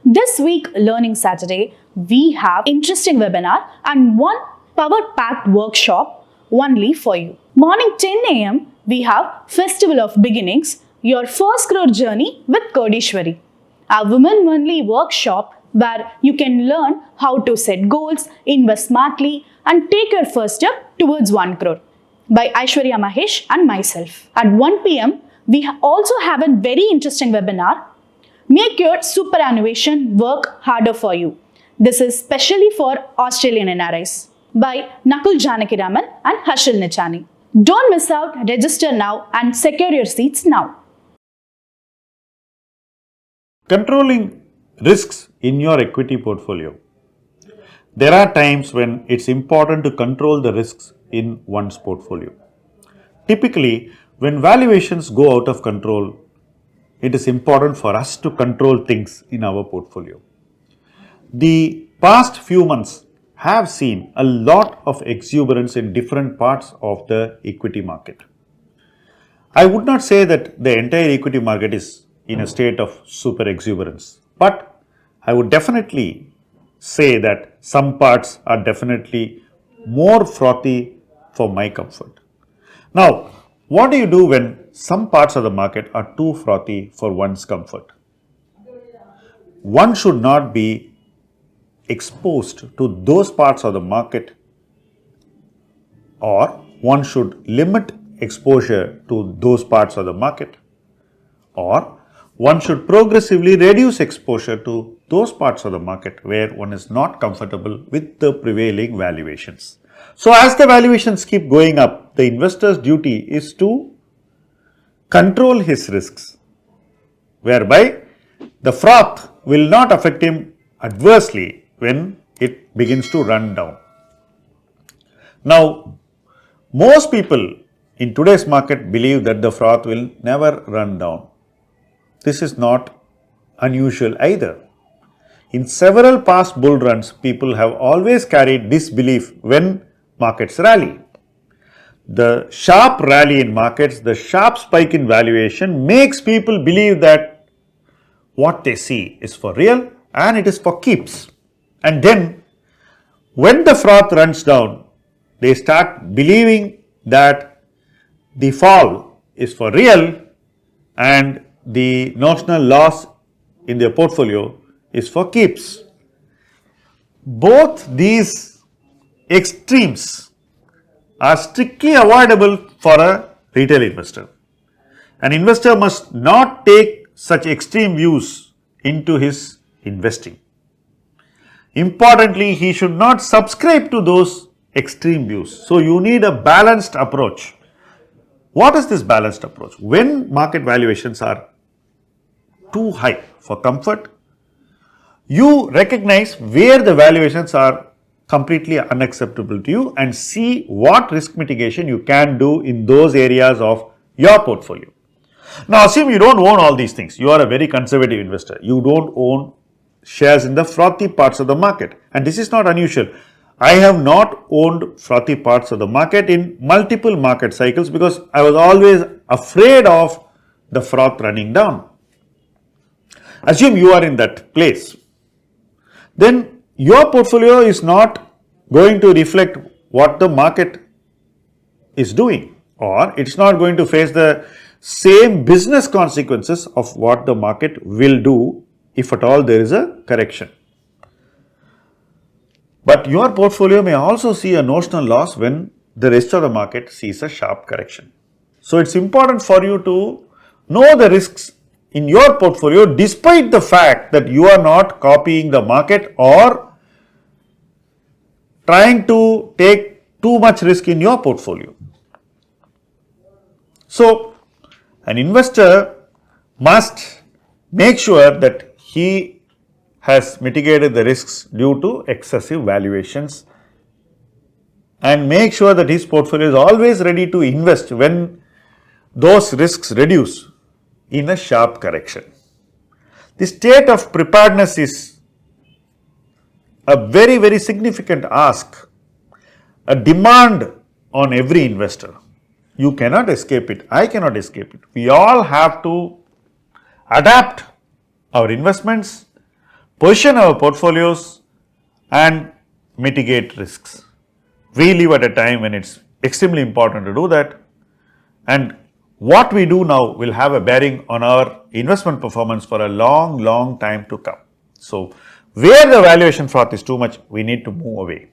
This week, Learning Saturday, we have interesting webinar and one power-packed workshop only for you. Morning 10 a.m., we have Festival of Beginnings, your first crore journey with Kodeeswari, a women-only workshop where you can learn how to set goals, invest smartly, and take your first step towards 1 crore by Aishwarya, Mahesh, and myself. At 1 p.m., we also have a very interesting webinar. Make your superannuation work harder for you. This is specially for Australian NRIs by Nakul Janakiraman and Harshil Nichani. Don't miss out, register now and secure your seats now. Controlling risks in your equity portfolio. There are times when it's important to control the risks in one's portfolio. Typically, when valuations go out of control, it is important for us to control things in our portfolio. The past few months have seen a lot of exuberance in different parts of the equity market. I would not say that the entire equity market is in a state of super exuberance, but I would definitely say that some parts are definitely more frothy for my comfort. Now, what do you do when some parts of the market are too frothy for one's comfort? One should not be exposed to those parts of the market, or one should limit exposure to those parts of the market, or one should progressively reduce exposure to those parts of the market where one is not comfortable with the prevailing valuations. So as the valuations keep going up, the investor's duty is to control his risks, whereby the froth will not affect him adversely when it begins to run down. Now, most people in today's market believe that the froth will never run down. This is not unusual either. In several past bull runs, people have always carried this belief when markets rally. The sharp rally in markets, the sharp spike in valuation makes people believe that what they see is for real and it is for keeps. And then when the froth runs down, they start believing that the fall is for real and the notional loss in their portfolio is for keeps. Both these extremes are strictly avoidable for a retail investor. An investor must not take such extreme views into his investing. Importantly, he should not subscribe to those extreme views. So you need a balanced approach. What is this balanced approach? When market valuations are too high for comfort, you recognize where the valuations are completely unacceptable to you and see what risk mitigation you can do in those areas of your portfolio. Now assume you don't own all these things. You are a very conservative investor. You don't own shares in the frothy parts of the market, and this is not unusual. I have not owned frothy parts of the market in multiple market cycles because I was always afraid of the froth running down. Assume you are in that place. Then your portfolio is not going to reflect what the market is doing, or it's not going to face the same business consequences of what the market will do if at all there is a correction. But your portfolio may also see a notional loss when the rest of the market sees a sharp correction. So it's important for you to know the risks in your portfolio despite the fact that you are not copying the market or trying to take too much risk in your portfolio. So an investor must make sure that he has mitigated the risks due to excessive valuations and make sure that his portfolio is always ready to invest when those risks reduce in a sharp correction. The state of preparedness is a very significant ask, a demand on every investor. You cannot escape it. I cannot escape it. We all have to adapt our investments position our portfolios and mitigate risks. We live at a time when it's extremely important to do that, and what we do now will have a bearing on our investment performance for a long time to come. So, where the valuation froth is too much, we need to move away.